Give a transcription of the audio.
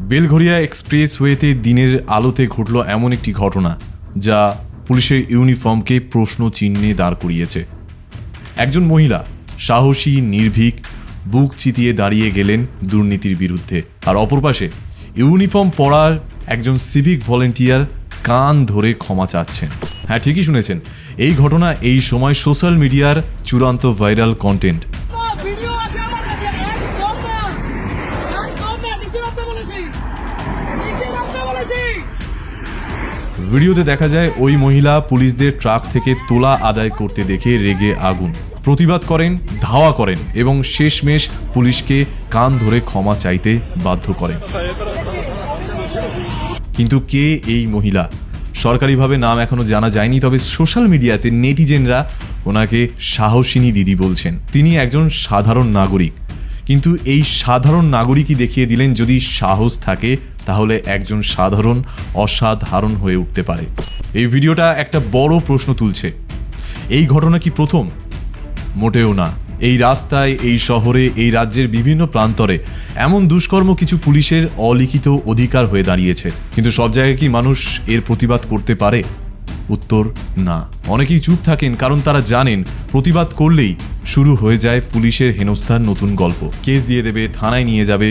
বেলঘরিয়া এক্সপ্রেসওয়েতে দিনের আলোতে ঘটল এমন একটি ঘটনা যা পুলিশের ইউনিফর্মকে প্রশ্ন চিহ্নে দাঁড় করিয়েছে। একজন মহিলা সাহসী নির্ভীক বুক চিতিয়ে দাঁড়িয়ে গেলেন দুর্নীতির বিরুদ্ধে, আর অপর পাশে ইউনিফর্ম পরার একজন সিভিক ভলেন্টিয়ার কান ধরে ক্ষমা চাচ্ছেন। হ্যাঁ, ঠিকই শুনেছেন, এই ঘটনা এই সময় সোশ্যাল মিডিয়ার চূড়ান্ত ভাইরাল কন্টেন্ট। ভিডিওতে দেখা যায় ওই মহিলা পুলিশদের ট্রাক থেকে তোলা আদায় করতে দেখে রেগে আগুন, প্রতিবাদ করেন, ধাওয়া করেন এবং শেষমেশ পুলিশকে কান ধরে ক্ষমা চাইতে বাধ্য করেন। কিন্তু কে এই মহিলা? সরকারিভাবে নাম এখনো জানা যায়নি, তবে সোশ্যাল মিডিয়াতে নেটিজেনরা ওনাকে সাহসিনী দিদি বলছেন। তিনি একজন সাধারণ নাগরিক, কিন্তু এই সাধারণ নাগরিকই দেখিয়ে দিলেন যদি সাহস থাকে তাহলে একজন সাধারণ অসাধারণ হয়ে উঠতে পারে। এই ভিডিওটা একটা বড় প্রশ্ন তুলছে। এই ঘটনা কি প্রথম? মোটেও না। এই রাস্তায়, এই শহরে, এই রাজ্যের বিভিন্ন প্রান্তরে এমন দুষ্কর্ম কিছু পুলিশের অলিখিত অধিকার হয়ে দাঁড়িয়েছে, কিন্তু সব জায়গায় কি মানুষ এর প্রতিবাদ করতে পারে? উত্তর না। অনেকেই চুপ থাকেন কারণ তারা জানেন প্রতিবাদ করলেই শুরু হয়ে যায় পুলিশের হেনস্থার নতুন গল্প। কেস দিয়ে দেবে, থানায় নিয়ে যাবে,